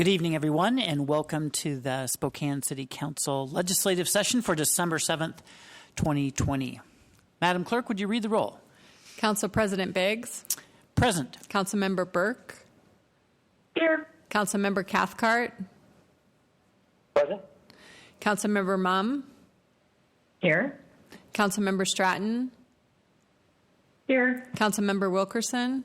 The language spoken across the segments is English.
Good evening, everyone, and welcome to the Spokane City Council legislative session for December 7th, 2020. Madam Clerk, would you read the roll? Council President Biggs. Present. Councilmember Burke. Here. Councilmember Cathcart. Present. Councilmember Mumm. Here. Councilmember Stratton. Here. Councilmember Wilkerson.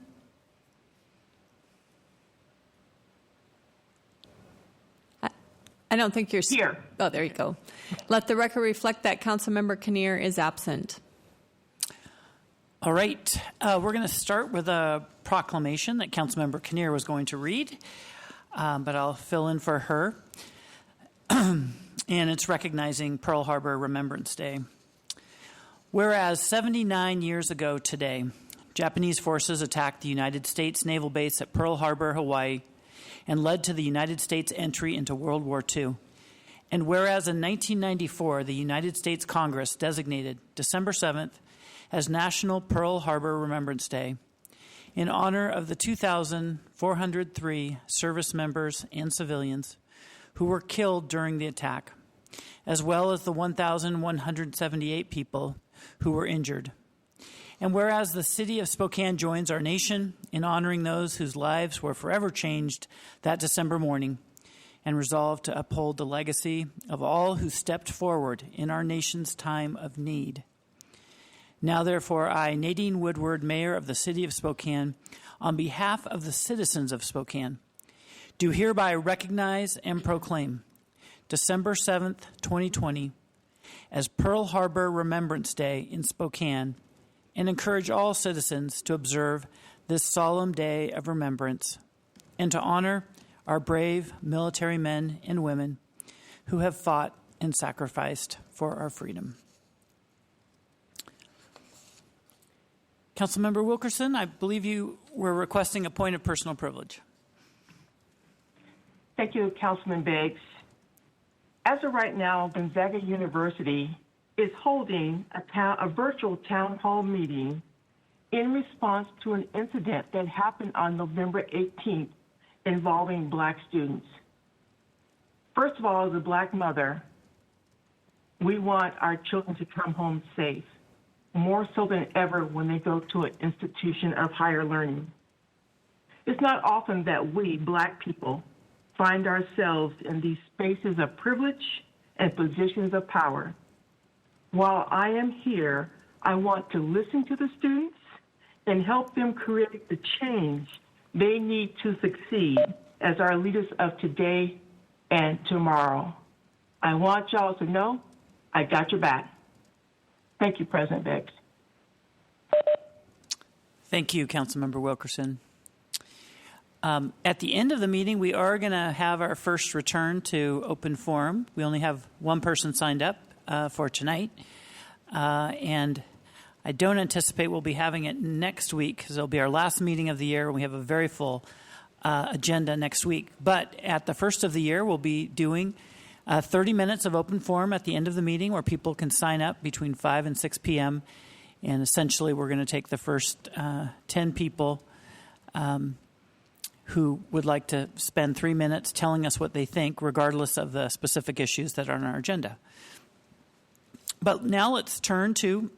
I don't think you're here. Oh, there you go. Let the record reflect that Councilmember Kinnear is absent. All right. We're going to start with a proclamation that Councilmember Kinnear was going to read, but I'll fill in for her. And it's recognizing Pearl Harbor Remembrance Day. Whereas 79 years ago today, Japanese forces attacked the United States naval base at Pearl Harbor, Hawaii, and led to the United States entry into World War II. And whereas in 1994, the United States Congress designated December 7th as National Pearl Harbor Remembrance Day in honor of the 2,403 service members and civilians who were killed during the attack, as well as the 1,178 people who were injured. And whereas the city of Spokane joins our nation in honoring those whose lives were forever changed that December morning and resolved to uphold the legacy of all who stepped forward in our nation's time of need. Now, therefore, I, Nadine Woodward, Mayor of the City of Spokane, on behalf of the citizens of Spokane, do hereby recognize and proclaim December 7th, 2020, as Pearl Harbor Remembrance Day in Spokane, and encourage all citizens to observe this solemn day of remembrance and to honor our brave military men and women who have fought and sacrificed for our freedom. Councilmember Wilkerson, I believe you were requesting a point of personal privilege. Thank you, Councilman Biggs. As of right now, Gonzaga University is holding a virtual town hall meeting in response to an incident that happened on November 18th involving Black students. First of all, as a Black mother, we want our children to come home safe, more so than ever when they go to an institution of higher learning. It's not often that we, Black people, find ourselves in these spaces of privilege and positions of power. While I am here, I want to listen to the students and help them create the change they need to succeed as our leaders of today and tomorrow. I want y'all to know I got your back. Thank you, President Biggs. Thank you, Councilmember Wilkerson. At the end of the meeting, we are going to have our first return to open forum. We only have one person signed up for tonight. And I don't anticipate we'll be having it next week because it'll be our last meeting of the year. We have a very full agenda next week. But at the first of the year, we'll be doing 30 minutes of open forum at the end of the meeting where people can sign up between 5 and 6 p.m. And essentially, we're going to take the first 10 people who would like to spend 3 minutes telling us what they think, regardless of the specific issues that are on our agenda. But now let's turn to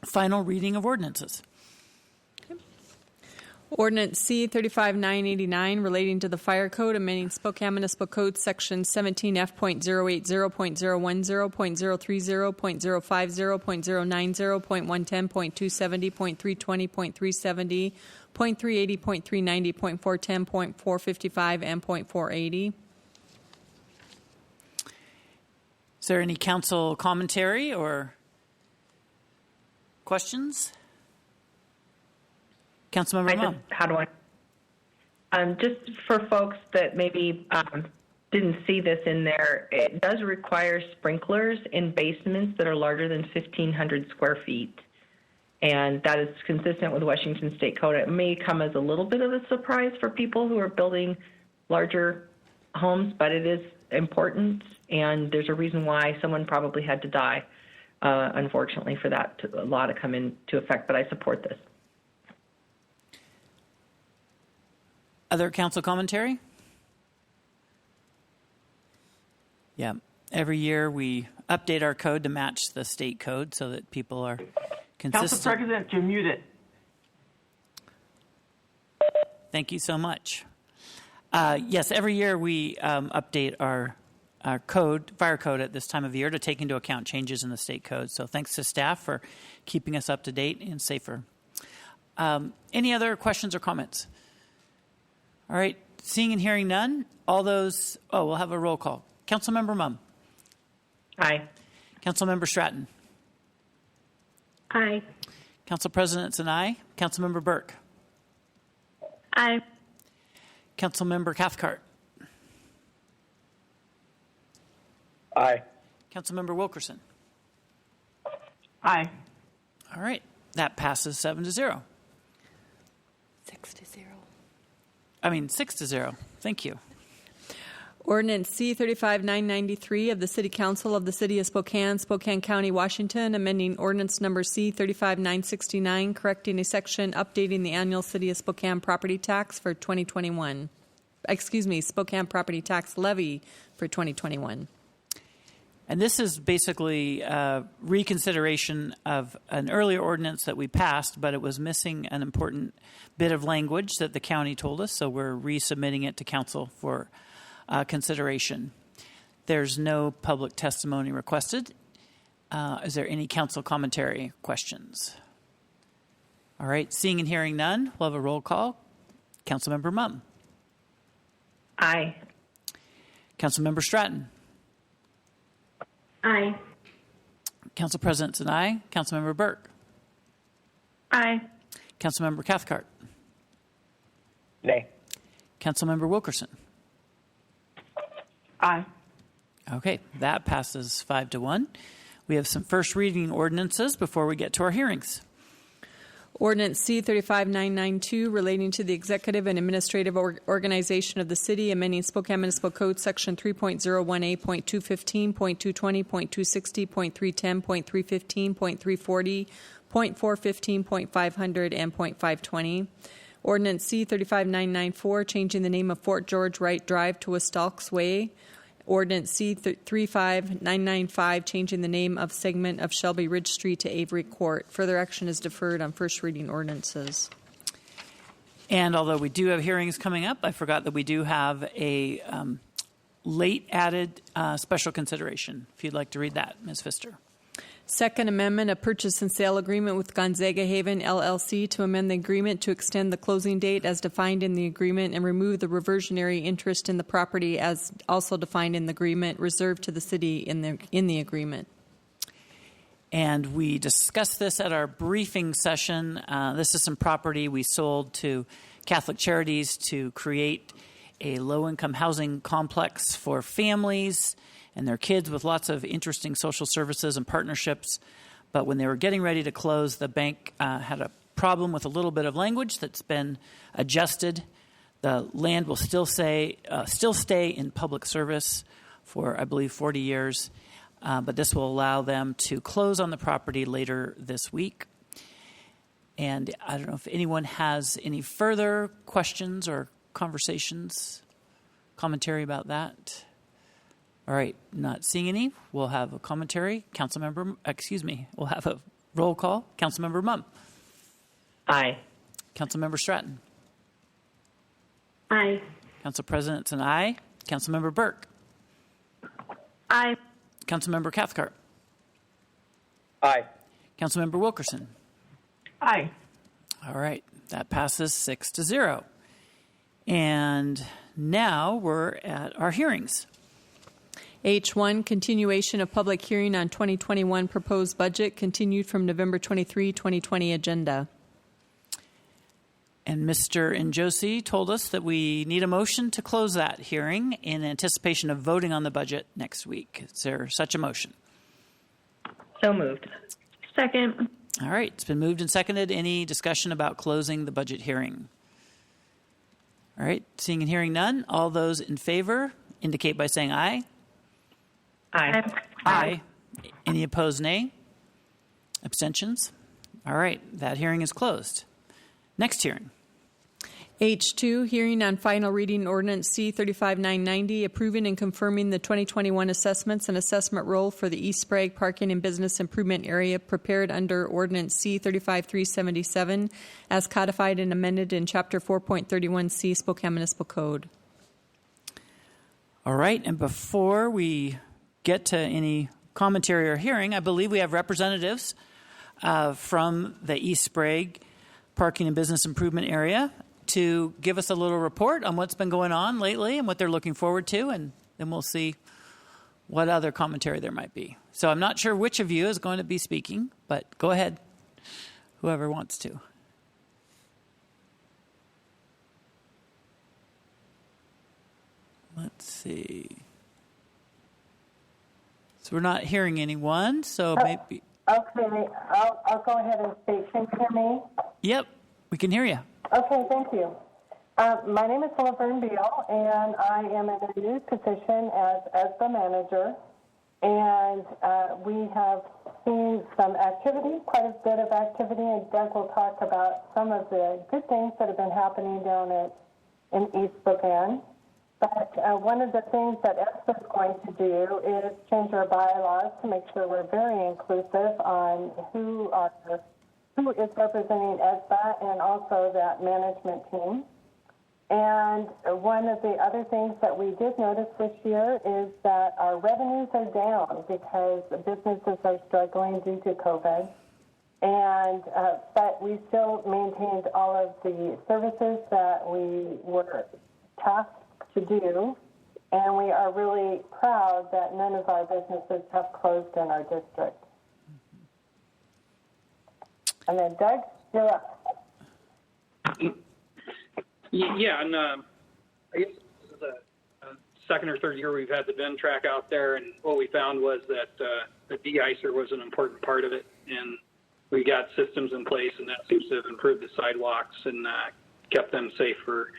final reading of ordinances. Ordinance C 35989 relating to the Fire Code, amending Spokane Municipal Code Section 17F.080.010.030.090.110.270.320.370, .380, .390, .410, .455, and .480. Is there any council commentary or questions? Councilmember Mumm. How do I? Just for folks that maybe didn't see this in there, it does require sprinklers in basements that are larger than 1,500 square feet. And that is consistent with Washington State Code. It may come as a little bit of a surprise for people who are building larger homes, but it is important, and there's a reason why someone probably had to die, unfortunately, for that law to come into effect. But I support this. Other council commentary? Yeah. Every year we update our code to match the state code so that people are consistent. Council President, you're muted. Thank you so much. Yes, every year we update our code, fire code at this time of year to take into account changes in the state code. So thanks to staff for keeping us up to date and safer. Any other questions or comments? All right, seeing and hearing none, all those, we'll have a roll call. Councilmember Mumm. Aye. Councilmember Stratton. Aye. Council President's an aye. Councilmember Burke. Aye. Councilmember Cathcart. Aye. Councilmember Wilkerson. Aye. All right, that passes 7-0. 6-0. Thank you. Ordinance C 35993 of the City Council of the City of Spokane, Spokane County, Washington, amending ordinance number C 35969, correcting a section updating the annual City of Spokane property tax for 2021. Spokane property tax levy for 2021. And this is basically reconsideration of an earlier ordinance that we passed, but it was missing an important bit of language that the county told us, so we're resubmitting it to council for consideration. There's no public testimony requested. Is there any council commentary questions? All right, seeing and hearing none, we'll have a roll call. Councilmember Mumm. Aye. Councilmember Stratton. Aye. Council President's an aye. Councilmember Burke. Aye. Councilmember Cathcart. Nay. Councilmember Wilkerson. Aye. Okay, that passes 5-1. We have some first reading ordinances before we get to our hearings. Ordinance C 35992 relating to the executive and administrative organization of the city, amending Spokane Municipal Code Section 3.01A.215, .220, .260, .310, .315, .340, .415, .500, and .520. Ordinance C 35994 changing the name of Fort George Wright Drive to Westalks Way. Ordinance C 35995 changing the name of segment of Shelby Ridge Street to Avery Court. Further action is deferred on first reading ordinances. And although we do have hearings coming up, I forgot that we do have a late added special consideration. If you'd like to read that, Ms. Pfister. Second Amendment, a purchase and sale agreement with Gonzaga Haven LLC to amend the agreement to extend the closing date as defined in the agreement and remove the reversionary interest in the property as also defined in the agreement reserved to the city in the agreement. And we discussed this at our briefing session. This is some property we sold to Catholic Charities to create a low-income housing complex for families and their kids with lots of interesting social services and partnerships. But when they were getting ready to close, the bank had a problem with a little bit of language that's been adjusted. The land will still stay in public service for, I believe, 40 years. But this will allow them to close on the property later this week. And I don't know if anyone has any further questions or commentary about that. All right, not seeing any. We'll have a commentary. We'll have a roll call. Councilmember Mumm. Aye. Councilmember Stratton. Aye. Council President's an aye. Councilmember Burke. Aye. Councilmember Cathcart. Aye. Councilmember Wilkerson. Aye. All right, that passes 6-0. And now we're at our hearings. H1, continuation of public hearing on 2021 proposed budget, continued from November 23, 2020 agenda. And Mr. Njosi told us that we need a motion to close that hearing in anticipation of voting on the budget next week. Is there such a motion? So moved. Second. All right, it's been moved and seconded. Any discussion about closing the budget hearing? All right, seeing and hearing none. All those in favor indicate by saying aye. Aye. Aye. Any opposed, nay? Abstentions? All right, that hearing is closed. Next hearing. H2, hearing on final reading ordinance C-35-990, approving and confirming the 2021 assessments and assessment roll for the East Sprague Parking and Business Improvement Area prepared under ordinance C-35-377 as codified and amended in Chapter 4.31C Spokane Municipal Code. All right, and before we get to any commentary or hearing, I believe we have representatives from the East Sprague Parking and Business Improvement Area to give us a little report on what's been going on lately and what they're looking forward to, and then we'll see what other commentary there might be. So I'm not sure which of you is going to be speaking, but go ahead, whoever wants to. Let's see. So we're not hearing anyone, so maybe... Okay, I'll go ahead and speak. Can you hear me? Yep, we can hear you. Okay, thank you. My name is Laverne Beal, and I am in a new position as the manager. And we have seen some activity, quite a bit of activity, and Doug will talk about some of the good things that have been happening down in East Spokane. But one of the things that ESPA is going to do is change our bylaws to make sure we're very inclusive on who is representing ESPA and also that management team. And one of the other things that we did notice this year is that our revenues are down because businesses are struggling due to COVID. And but we still maintained all of the services that we were tasked to do, and we are really proud that none of our businesses have closed in our district. And then Doug, you're up. Yeah, and I guess this is a second or third year we've had the bin track out there, and what we found was that the de-icer was an important part of it, and we got systems in place, and that seems to have improved the sidewalks and kept them safe for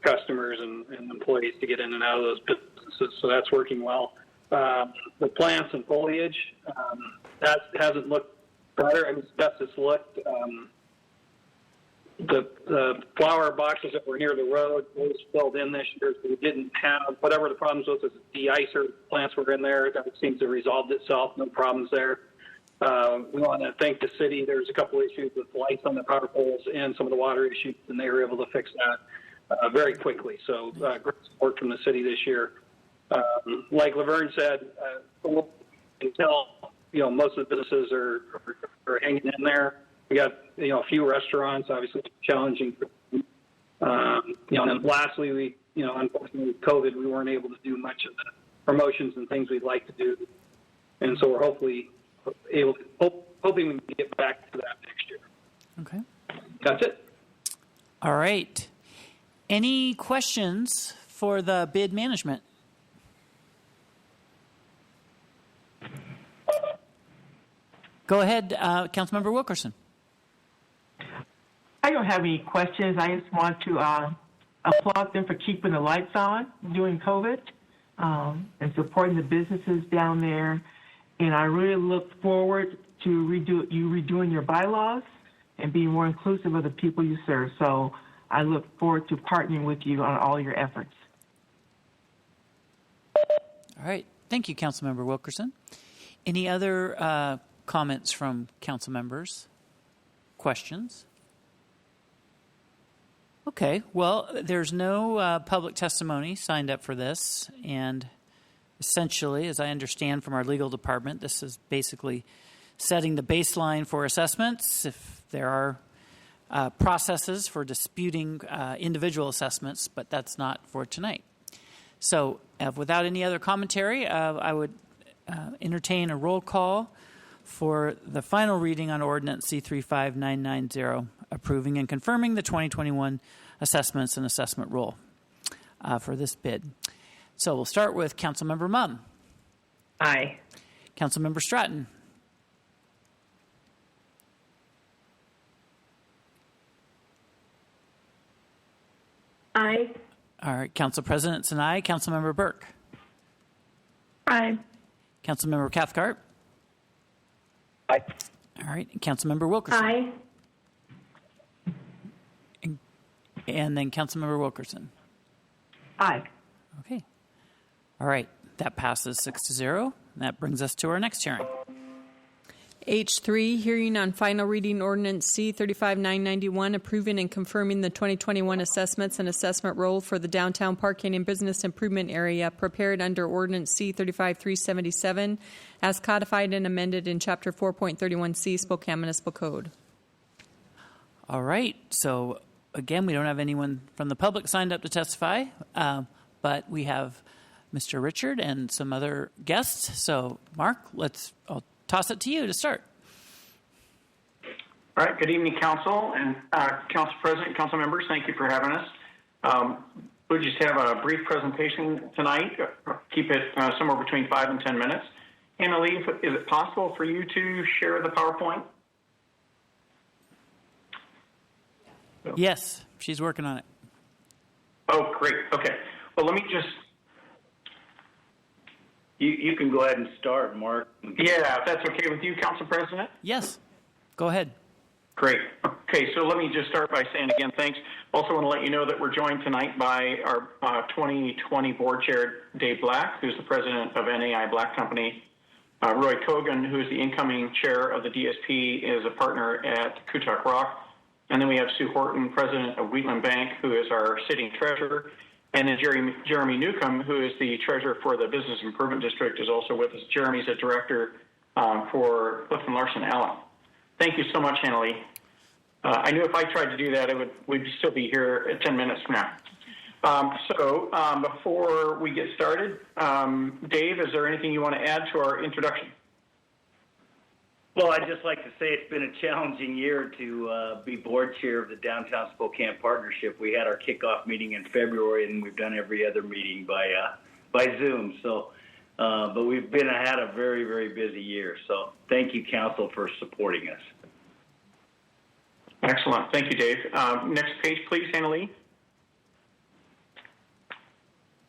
customers and employees to get in and out of those businesses, so that's working well. The plants and foliage, that hasn't looked better. I mean, it's best it's looked. The flower boxes that were near the road, those filled in this year. So we didn't have, whatever the problems was, the de-icer plants were in there. That seems to have resolved itself. No problems there. We want to thank the city. There's a couple issues with lights on the power poles and some of the water issues, and they were able to fix that very quickly. So great support from the city this year. Like Laverne said, until most of the businesses are hanging in there. We got a few restaurants, obviously challenging. And then lastly, we unfortunately with COVID, we weren't able to do much of the promotions and things we'd like to do, and so we're hoping we can get back to that next year. Okay, that's it. All right. Any questions for the bid management? Go ahead, Councilmember Wilkerson. I don't have any questions. I just want to applaud them for keeping the lights on during COVID and supporting the businesses down there. And I really look forward to you redoing your bylaws and being more inclusive of the people you serve. So I look forward to partnering with you on all your efforts. All right. Thank you, Councilmember Wilkerson. Any other comments from council members? Questions? Okay. Well, there's no public testimony signed up for this. And essentially, as I understand from our legal department, this is basically setting the baseline for assessments. If there are processes for disputing individual assessments, but that's not for tonight. So without any other commentary, I would entertain a roll call for the final reading on Ordinance C-35990, approving and confirming the 2021 assessments and assessment roll for this bid. So we'll start with Councilmember Mumm. Aye. Councilmember Stratton. Aye. All right, Council President's an aye. Councilmember Burke. Aye. Councilmember Cathcart. Aye. All right, and Councilmember Wilkerson. Aye. And then Councilmember Wilkerson. Aye. Okay. All right. That passes 6-0. That brings us to our next hearing. H3, hearing on final reading ordinance C 35991, approving and confirming the 2021 assessments and assessment roll for the downtown parking and business improvement area prepared under ordinance C 35377 as codified and amended in chapter 4.31C Spokane Municipal Code. All right. So, again, we don't have anyone from the public signed up to testify, but we have Mr. Richard and some other guests. So, Mark, I'll toss it to you to start. All right. Good evening, Council and Council President, Council members. Thank you for having us. We'll just have a brief presentation tonight. Keep it somewhere between 5 and 10 minutes. Annalee, is it possible for you to share the PowerPoint? Yes, she's working on it. Oh, great. Okay. Well, let me just... You can go ahead and start, Mark. Yeah, if that's okay with you, Council President? Yes. Go ahead. Great. Okay, so let me just start by saying again, thanks. Also want to let you know that we're joined tonight by our 2020 Board Chair, Dave Black, who's the president of NAI Black Company. Roy Kogan, who is the incoming chair of the DSP, is a partner at Kutak Rock. And then we have Sue Horton, president of Wheatland Bank, who is our sitting treasurer. And then Jeremy Newcomb, who is the treasurer for the Business Improvement District, is also with us. Jeremy's a director for Clifton Larson Allen. Thank you so much, Annalee. I knew if I tried to do that, we'd still be here at 10 minutes from now. So before we get started, Dave, is there anything you want to add to our introduction? Well, I'd just like to say it's been a challenging year to be board chair of the Downtown Spokane Partnership. We had our kickoff meeting in February, and we've done every other meeting by Zoom. So, but we've had a very, very busy year. So thank you, Council, for supporting us. Excellent. Thank you, Dave. Next page, please, Annalee.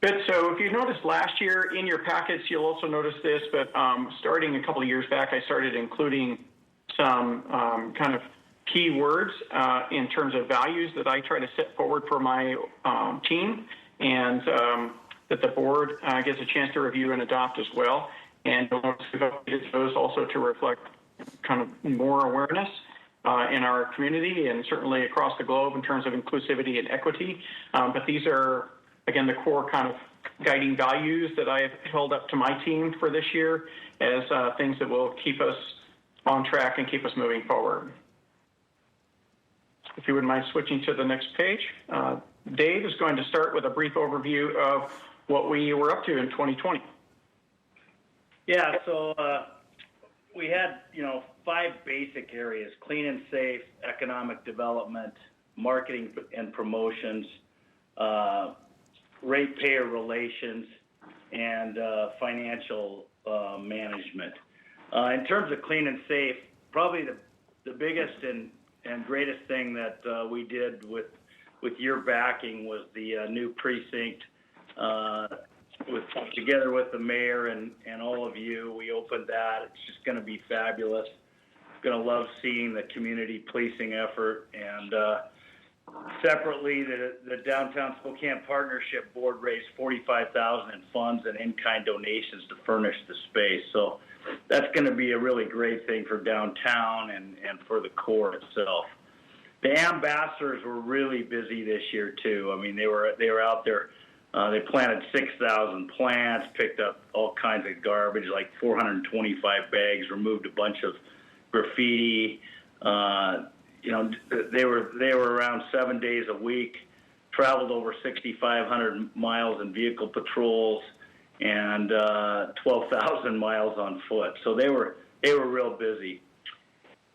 Good. So if you noticed last year in your packets, you'll also notice this, but starting a couple of years back, I started including some kind of key words in terms of values that I try to set forward for my team and that the board gets a chance to review and adopt as well. And you'll notice we've updated those also to reflect kind of more awareness in our community and certainly across the globe in terms of inclusivity and equity. But these are, again, the core kind of guiding values that I have held up to my team for this year as things that will keep us on track and keep us moving forward. If you wouldn't mind switching to the next page. Dave is going to start with a brief overview of what we were up to in 2020. Yeah, so we had, 5 basic areas: clean and safe, economic development, marketing and promotions, ratepayer relations, and financial management. In terms of clean and safe, probably the biggest and greatest thing that we did with your backing was the new precinct. Together with the mayor and all of you, we opened that. It's just going to be fabulous. Going to love seeing the community policing effort. And separately, the Downtown Spokane Partnership Board raised $45,000 in funds and in-kind donations to furnish the space. So that's going to be a really great thing for downtown and for the core itself. The ambassadors were really busy this year too. I mean, they were out there. They planted 6,000 plants, picked up all kinds of garbage, like 425 bags, removed a bunch of graffiti. They were around 7 days a week, traveled over 6,500 miles in vehicle patrols, and 12,000 miles on foot. So they were real busy.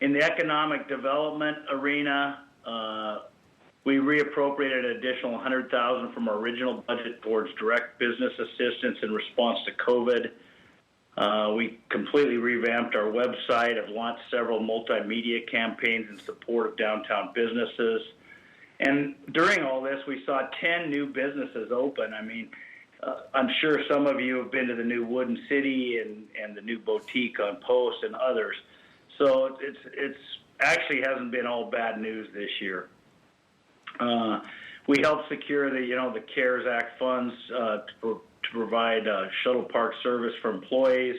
In the economic development arena, we reappropriated an additional $100,000 from our original budget towards direct business assistance in response to COVID. We completely revamped our website, have launched several multimedia campaigns in support of downtown businesses. And during all this, we saw 10 new businesses open. I mean, I'm sure some of you have been to the new Wooden City and the new boutique on Post and others. So it's actually hasn't been all bad news this year. we helped secure the CARES Act funds to provide shuttle park service for employees,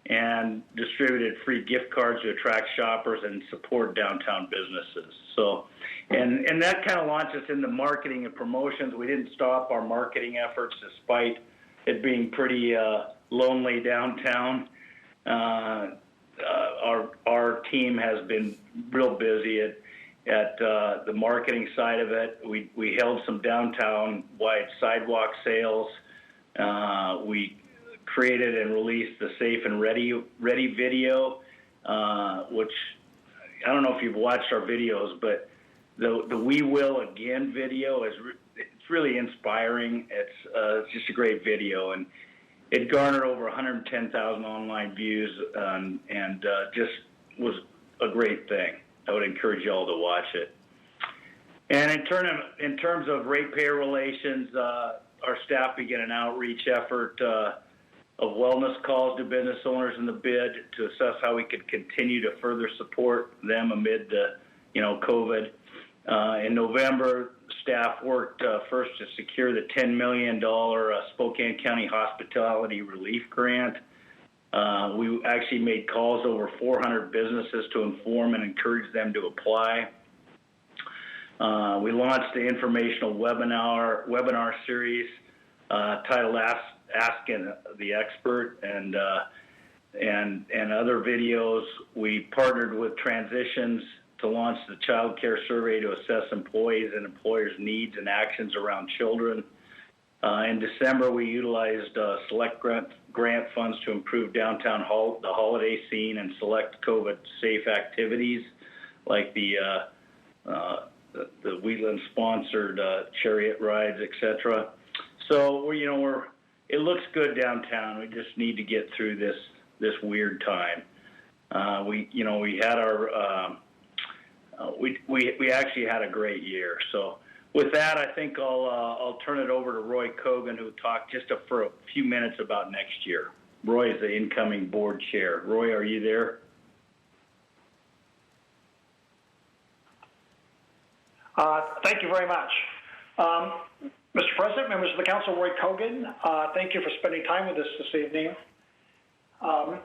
and distributed free gift cards to attract shoppers and support downtown businesses. So, and that kind of launched us into marketing and promotions. We didn't stop our marketing efforts despite it being pretty lonely downtown. Our team has been real busy at the marketing side of it. We held some downtown-wide sidewalk sales. We created and released the Safe and Ready video, which I don't know if you've watched our videos, but the We Will Again video it's really inspiring. It's just a great video, and it garnered over 110,000 online views, and just was a great thing. I would encourage you all to watch it. And in terms of ratepayer relations, our staff began an outreach effort of wellness calls to business owners in the bid to assess how we could continue to further support them amid the, COVID. In November, staff worked first to secure the $10 million Spokane County Hospitality Relief Grant. We actually made calls to over 400 businesses to inform and encourage them to apply. We launched the informational webinar series titled Asking the Expert, and other videos. We partnered with Transitions to launch the Child Care Survey to assess employees and employers' needs and actions around children. In December, we utilized select grant funds to improve downtown the holiday scene and select COVID-safe activities like the Wheatland-sponsored chariot rides, etc. So it looks good downtown. We just need to get through this weird time. We had our we actually had a great year. So with that, I think I'll turn it over to Roy Cogan, who will talk just for a few minutes about next year. Roy is the incoming board chair. Roy, are you there? Thank you very much. Mr. President, members of the council, Roy Cogan, thank you for spending time with us this evening. Our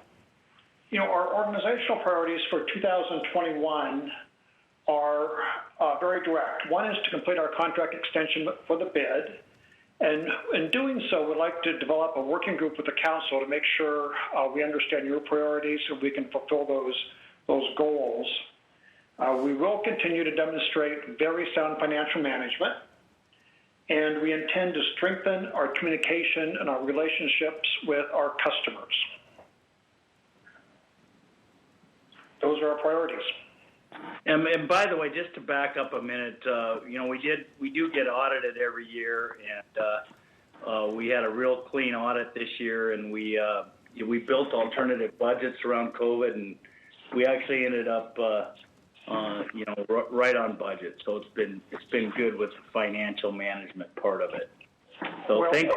organizational priorities for 2021 are very direct. One is to complete our contract extension for the bid, and in doing so, we'd like to develop a working group with the council to make sure we understand your priorities so we can fulfill those goals. We will continue to demonstrate very sound financial management, and we intend to strengthen our communication and our relationships with our customers. Those are our priorities. And by the way, just to back up a minute, we do get audited every year, and we had a real clean audit this year, and we built alternative budgets around COVID, and we actually ended up right on budget. So it's been good with the financial management part of it. So thank you.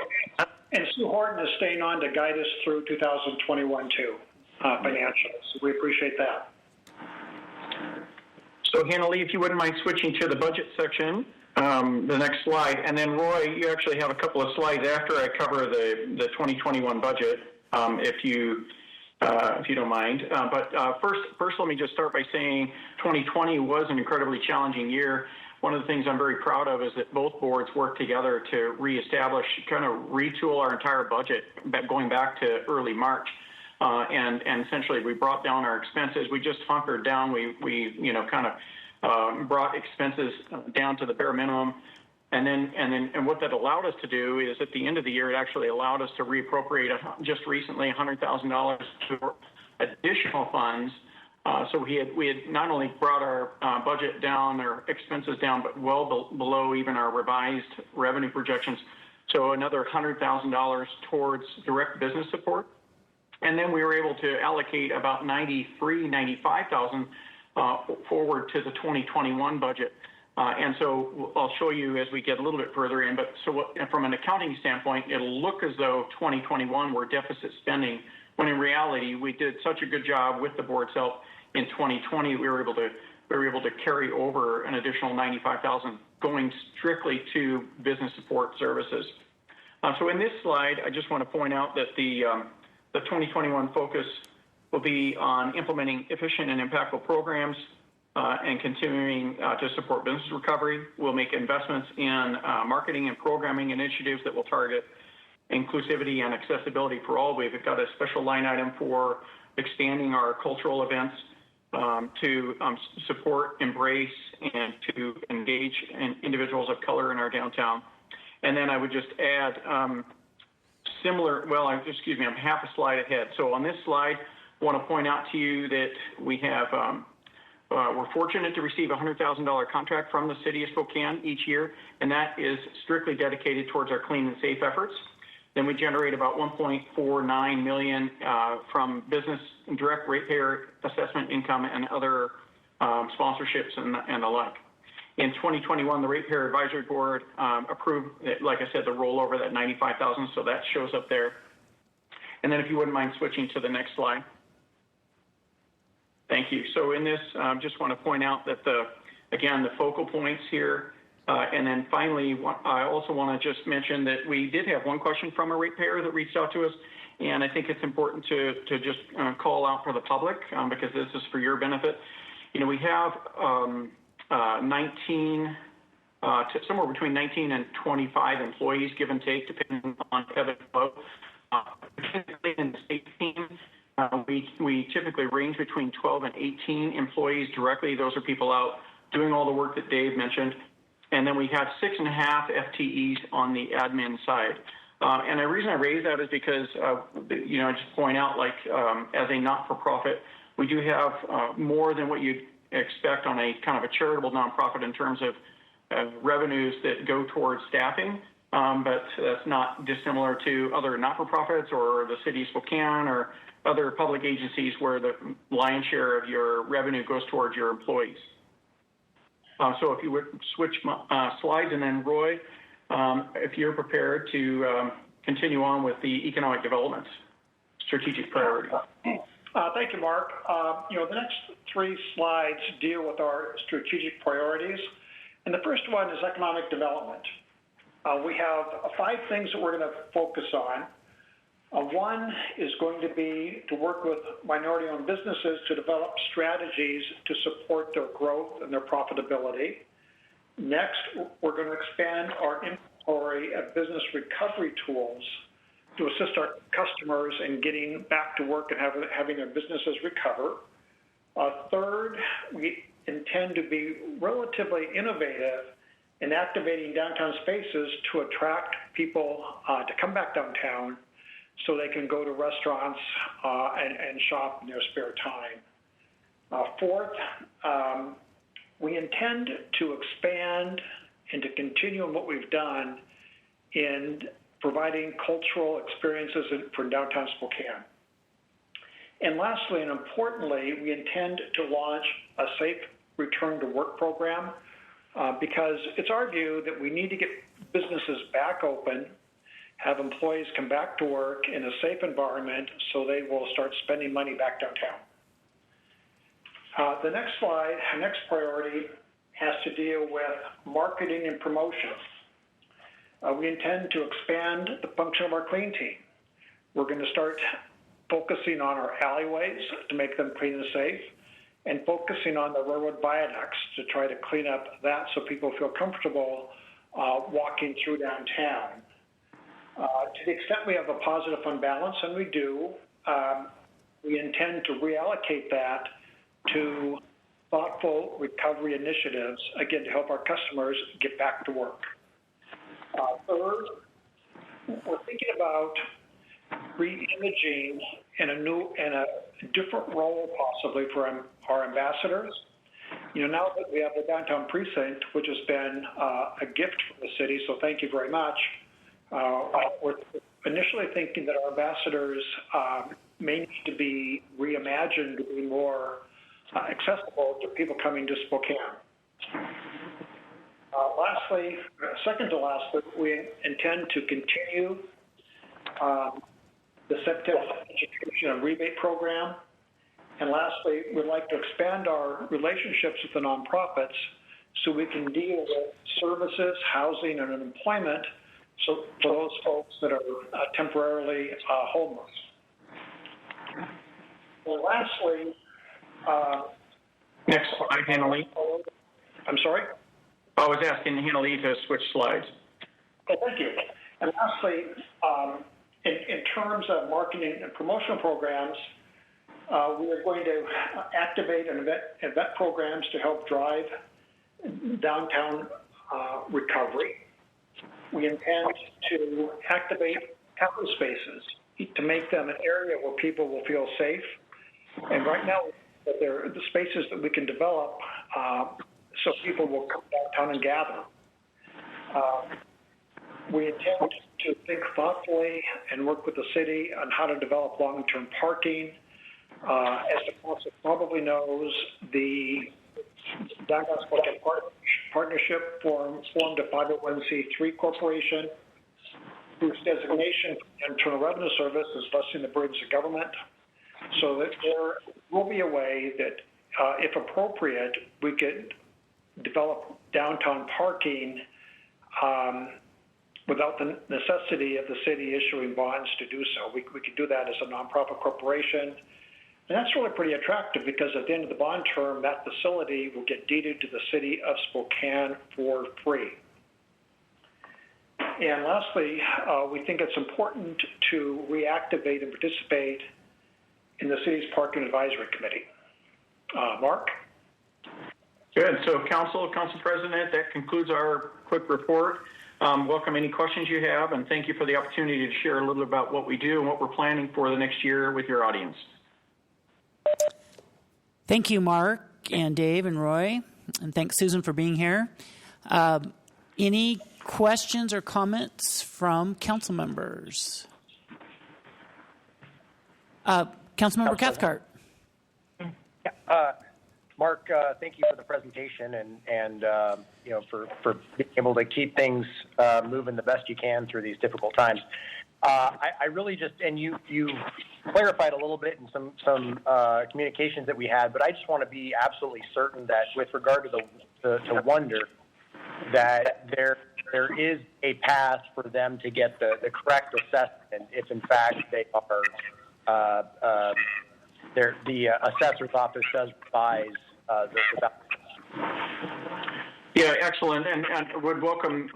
And Sue Horton is staying on to guide us through 2021 too, financials. So we appreciate that. So Hannah Lee, if you wouldn't mind switching to the budget section, the next slide, and then Roy, you actually have a couple of slides after I cover the 2021 budget, if you don't mind. But first, let me just start by saying 2020 was an incredibly challenging year. One of the things I'm very proud of is that both boards worked together to reestablish, kind of retool our entire budget, going back to early March. And essentially we brought down our expenses. We just hunkered down. We brought expenses down to the bare minimum. And what that allowed us to do is at the end of the year, it actually allowed us to reappropriate just recently $100,000 to additional funds. So we had not only brought our budget down, our expenses down, but well below even our revised revenue projections. So another $100,000 towards direct business support. And then we were able to allocate about $95,000 forward to the 2021 budget. And so I'll show you as we get a little bit further in. But from an accounting standpoint, it'll look as though 2021 were deficit spending, when in reality we did such a good job with the board's help in 2020. We were able to we were able to carry over an additional $95,000 going strictly to business support services. So in this slide, I just want to point out that the 2021 focus will be on implementing efficient and impactful programs and continuing to support business recovery. We'll make investments in marketing and programming initiatives that will target inclusivity and accessibility for all. We've got a special line item for expanding our cultural events to support, embrace, and to engage individuals of color in our downtown. And then I would just add I'm half a slide ahead. So on this slide, I want to point out to you that we have, we're fortunate to receive a $100,000 contract from the city of Spokane each year, and that is strictly dedicated towards our clean and safe efforts. Then we generate about $1.49 million from business direct ratepayer assessment income and other sponsorships and the like. In 2021, the Ratepayer Advisory Board approved, like I said, the rollover, that $95,000, so that shows up there. And then if you wouldn't mind switching to the next slide. Thank you. So in this, just want to point out that again, the focal points here. And then finally, I also want to just mention that we did have one question from a ratepayer that reached out to us, and I think it's important to just call out for the public because this is for your benefit. You know, we have somewhere between 19 and 25 employees, give and take, depending on ebb and flow. Typically in the state team, we typically range between 12 and 18 employees directly. Those are people out doing all the work that Dave mentioned. And then we have 6.5 FTEs on the admin side. And the reason I raise that is because, you know, I just point out, like, as a not-for-profit, we do have more than what you'd expect on a kind of a charitable nonprofit in terms of revenues that go towards staffing. But that's not dissimilar to other not-for-profits or the city of Spokane or other public agencies where the lion's share of your revenue goes towards your employees. So if you would switch slides, and then Roy, if you're prepared to continue on with the economic development strategic priority. Thank you, Mark. You know, the next three slides deal with our strategic priorities, and the first one is economic development. We have 5 things that we're going to focus on. One is going to be to work with minority-owned businesses to develop strategies to support their growth and their profitability. Next, we're going to expand our inventory of business recovery tools to assist our customers in getting back to work and having their businesses recover. Third, we intend to be relatively innovative in activating downtown spaces to attract people to come back downtown so they can go to restaurants and shop in their spare time. Fourth, we intend to expand and to continue on what we've done in providing cultural experiences for downtown Spokane. And lastly, and importantly, we intend to launch a safe return to work program because it's our view that we need to get businesses back open, have employees come back to work in a safe environment so they will start spending money back downtown. The next slide, our next priority, has to deal with marketing and promotion. We intend to expand the function of our clean team. We're going to start focusing on our alleyways to make them clean and safe, and focusing on the railroad viaducts to try to clean up that so people feel comfortable walking through downtown. To the extent we have a positive fund balance, and we do, we intend to reallocate that to thoughtful recovery initiatives, again, to help our customers get back to work. Third, we're thinking about re-imaging in a different role possibly for our ambassadors. You know, now that we have the downtown precinct, which has been a gift from the city, so thank you very much. We're initially thinking that our ambassadors may need to be reimagined to be more accessible to people coming to Spokane. Lastly, second to last, we intend to continue the September education and rebate program And lastly, we'd like to expand our relationships with the nonprofits so we can deal with services, housing, and employment for those folks that are temporarily homeless. And lastly, next slide, Hannalee. I'm sorry? I was asking Hannalee to switch slides. Okay, thank you. And lastly, in terms of marketing and promotional programs, we are going to activate event programs to help drive downtown recovery. We intend to activate capital spaces to make them an area where people will feel safe. And right now, they're the spaces that we can develop so people will come downtown and gather. We intend to think thoughtfully and work with the city on how to develop long-term parking. As the council probably knows, the Downtown Spokane Partnership formed a 501c3 corporation whose designation from the Internal Revenue Service is lessening the burdens of government, so that there will be a way that, if appropriate, we could develop downtown parking without the necessity of the city issuing bonds to do so. We could do that as a nonprofit corporation. And that's really pretty attractive because at the end of the bond term, that facility will get deeded to the city of Spokane for free. And lastly, we think it's important to reactivate and participate in the city's Parking Advisory Committee. Mark? Good. So, Council President, that concludes our quick report. Welcome any questions you have, and thank you for the opportunity to share a little about what we do and what we're planning for the next year with your audience. Thank you, Mark and Dave and Roy, and thanks, Susan, for being here. Any questions or comments from council members? Councilmember Cathcart. Mark, thank you for the presentation and for being able to keep things moving the best you can through these difficult times. I really just, and you clarified a little bit in some communications that we had, but I just want to be absolutely certain that with regard to Wonder, that there is a path for them to get the correct assessment if in fact they are the assessor's office does revise the Yeah, excellent, and would welcome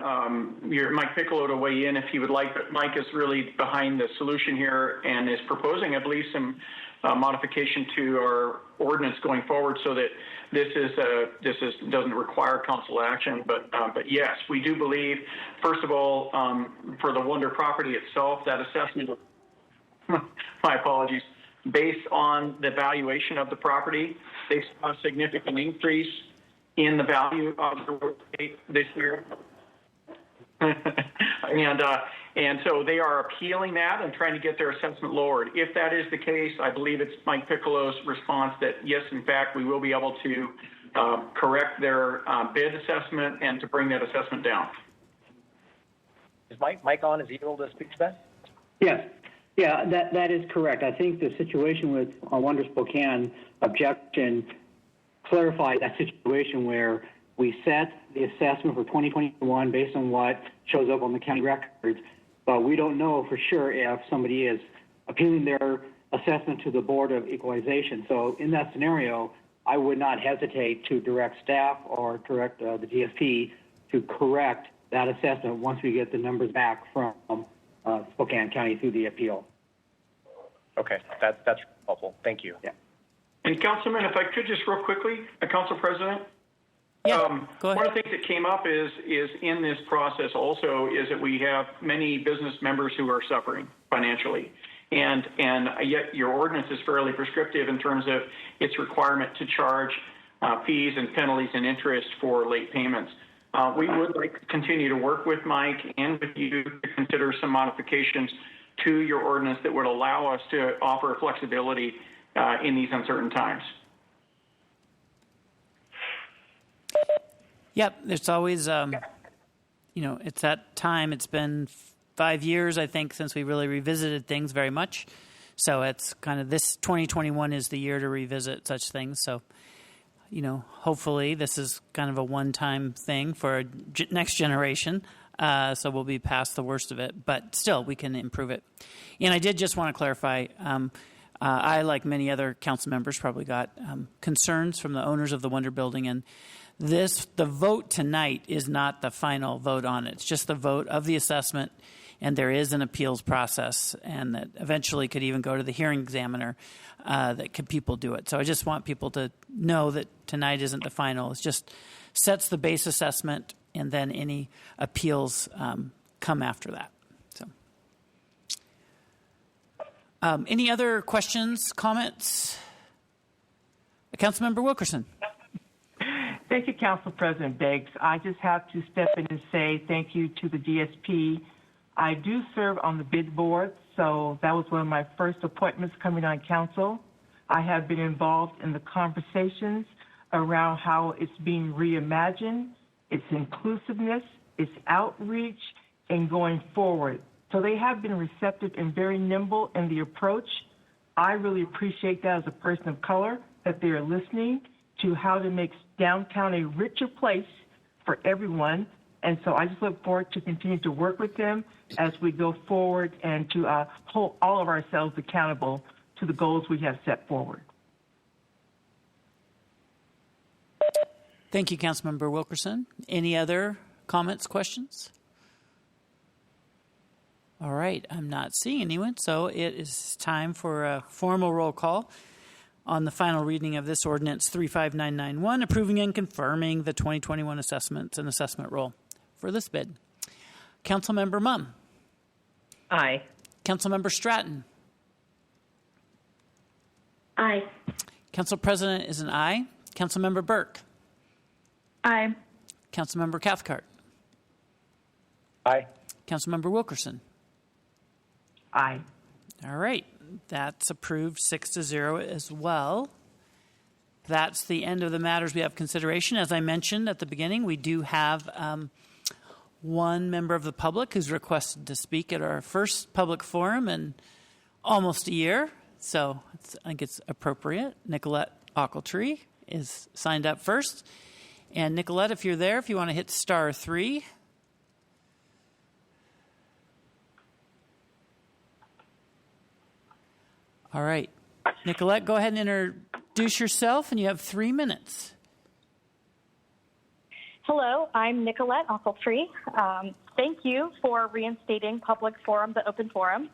your Mike Piccolo to weigh in if he would like. But Mike is really behind the solution here and is proposing, I believe, some modification to our ordinance going forward, so that this doesn't require council action. But yes, we do believe, first of all, for the Wonder property itself, that assessment. My apologies. Based on the valuation of the property, they saw a significant increase in the value of the real estate this year. And so they are appealing that and trying to get their assessment lowered. If that is the case, I believe it's Mike Piccolo's response that, yes, in fact, we will be able to correct their bid assessment and to bring that assessment down. Is Mike on? Is he able to speak to that? Yes. Yeah, that is correct. I think the situation with Wonder Spokane objection clarified that situation where we set the assessment for 2021 based on what shows up on the county records, but we don't know for sure if somebody is appealing their assessment to the Board of Equalization. So in that scenario, I would not hesitate to direct staff or direct the DFP to correct that assessment once we get the numbers back from Spokane County through the appeal. Okay, that's helpful. Thank you. Yeah. And Councilman, if I could just real quickly, Council President. Yeah, go ahead. One of the things that came up is in this process also is that we have many business members who are suffering financially. And yet your ordinance is fairly prescriptive in terms of its requirement to charge fees and penalties and interest for late payments. We would like to continue to work with Mike and with you to consider some modifications to your ordinance that would allow us to offer flexibility in these uncertain times. Yep, it's always, it's that time. It's been 5 years, I think, since we really revisited things very much. So it's kind of this 2021 is the year to revisit such things. So, hopefully this is kind of a one-time thing for a next generation. So we'll be past the worst of it, but still we can improve it. And I did just want to clarify, I, like many other council members, probably got concerns from the owners of the Wonder Building. And the vote tonight is not the final vote on it. It's just the vote of the assessment. And there is an appeals process, and that eventually could even go to the hearing examiner people do it. So I just want people to know that tonight isn't the final. It just sets the base assessment, and then any appeals come after that. So, any other questions, comments? Councilmember Wilkerson. Thank you, Council President Biggs. I just have to step in and say thank you to the DSP. I do serve on the bid board, so that was one of my first appointments coming on council. I have been involved in the conversations around how it's being reimagined, its inclusiveness, its outreach, and going forward. So they have been receptive and very nimble in the approach. I really appreciate that as a person of color, that they are listening to how to make downtown a richer place for everyone. And so I just look forward to continue to work with them as we go forward and to hold all of ourselves accountable to the goals we have set forward. Thank you, Councilmember Wilkerson. Any other comments, questions? All right, I'm not seeing anyone, so it is time for a formal roll call on the final reading of this ordinance 35991, approving and confirming the 2021 assessments and assessment roll for this bid. Councilmember Mumm. Aye. Councilmember Stratton. Aye. Council President is an aye. Councilmember Burke. Aye. Councilmember Cathcart. Aye. Councilmember Wilkerson. Aye. All right. That's approved 6-0 as well. That's the end of the matters we have consideration. As I mentioned at the beginning, we do have one member of the public who's requested to speak at our first public forum in almost a year. So I think it's appropriate. Nicolette Ochiltree is signed up first. And Nicolette, if you're there, if you want to hit *3. All right. Nicolette, go ahead and introduce yourself, and you have 3 minutes. Hello, I'm Nicolette Ochiltree. Thank you for reinstating public forum, the open forum.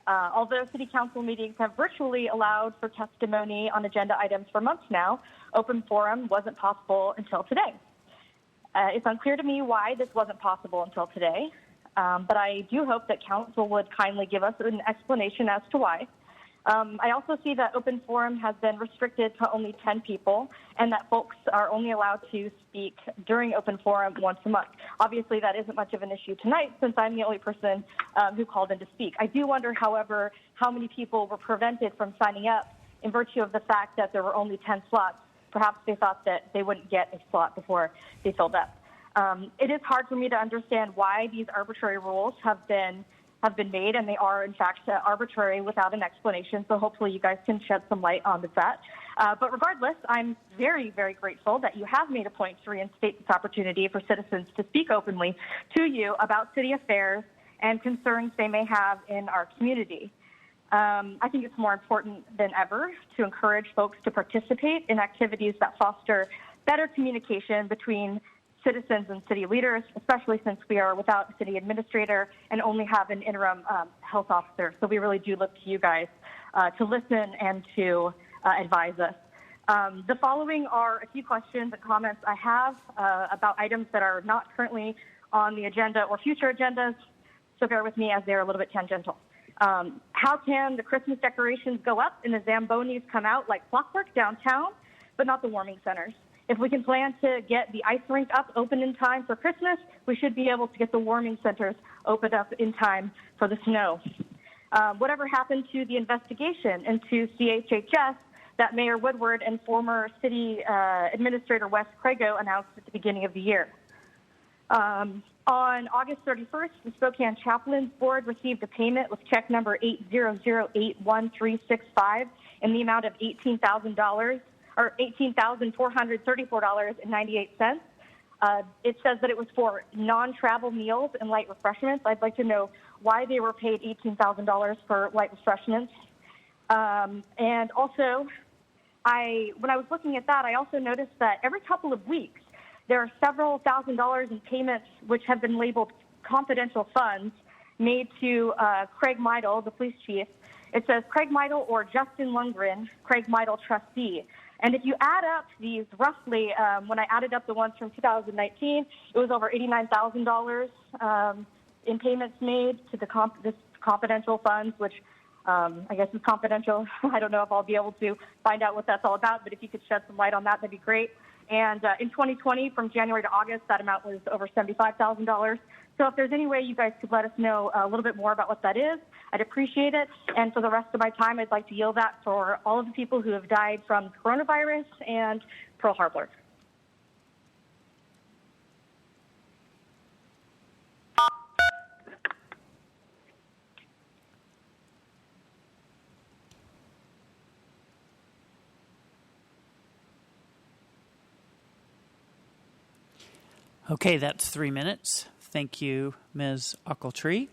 Although City Council meetings have virtually allowed for testimony on agenda items for months now, open forum wasn't possible until today. It's unclear to me why this wasn't possible until today, but I do hope that Council would kindly give us an explanation as to why. I also see that open forum has been restricted to only 10 people and that folks are only allowed to speak during open forum once a month. Obviously, that isn't much of an issue tonight since I'm the only person who called in to speak. I do wonder, however, how many people were prevented from signing up in virtue of the fact that there were only 10 slots. Perhaps they thought that they wouldn't get a slot before they filled up. It is hard for me to understand why these arbitrary rules have been made, and they are, in fact, arbitrary without an explanation. So hopefully you guys can shed some light on that. But regardless, I'm very, very grateful that you have made a point to reinstate this opportunity for citizens to speak openly to you about city affairs and concerns they may have in our community. I think it's more important than ever to encourage folks to participate in activities that foster better communication between citizens and city leaders, especially since we are without a city administrator and only have an interim health officer. So we really do look to you guys to listen and to advise us. The following are a few questions and comments I have about items that are not currently on the agenda or future agendas, so bear with me as they're a little bit tangential. How can the Christmas decorations go up and the Zambonis come out like clockwork downtown, but not the warming centers? If we can plan to get the ice rink up open in time for Christmas, we should be able to get the warming centers opened up in time for the snow. Whatever happened to the investigation into CHHS that Mayor Woodward and former City Administrator Wes Crago announced at the beginning of the year? On August 31st, the Spokane Chaplains Board received a payment with check number 800811365 in the amount of $18,000 or $18,434.98. It says that it was for non-travel meals and light refreshments. I'd like to know why they were paid $18,000 for light refreshments. And also, when I was looking at that, I also noticed that every couple of weeks, there are several $1,000s in payments which have been labeled confidential funds made to Craig Meidel, the police chief. It says Craig Meidel or Justin Lundgren, Craig Meidel trustee. And if you add up these roughly, when I added up the ones from 2019, it was over $89,000 in payments made to this confidential funds, which I guess is confidential. I don't know if I'll be able to find out what that's all about, but if you could shed some light on that, that'd be great. And in 2020, from January to August, that amount was over $75,000. So if there's any way you guys could let us know a little bit more about what that is, I'd appreciate it. And for the rest of my time, I'd like to yield that for all of the people who have died from coronavirus and Pearl Harbor. Okay, that's 3 minutes. Thank you, Ms. Ochiltree.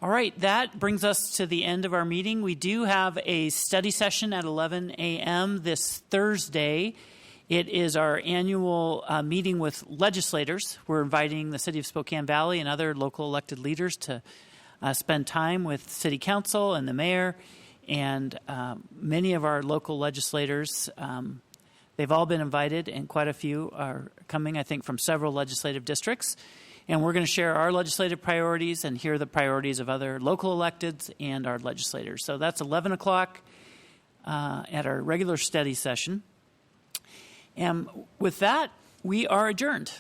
All right, that brings us to the end of our meeting. We do have a study session at 11 a.m. this Thursday. It is our annual meeting with legislators. We're inviting the City of Spokane Valley and other local elected leaders to spend time with City Council and the mayor and many of our local legislators. They've all been invited, and quite a few are coming, I think, from several legislative districts. And we're going to share our legislative priorities and hear the priorities of other local electeds and our legislators. So that's 11 o'clock at our regular study session. And with that, we are adjourned.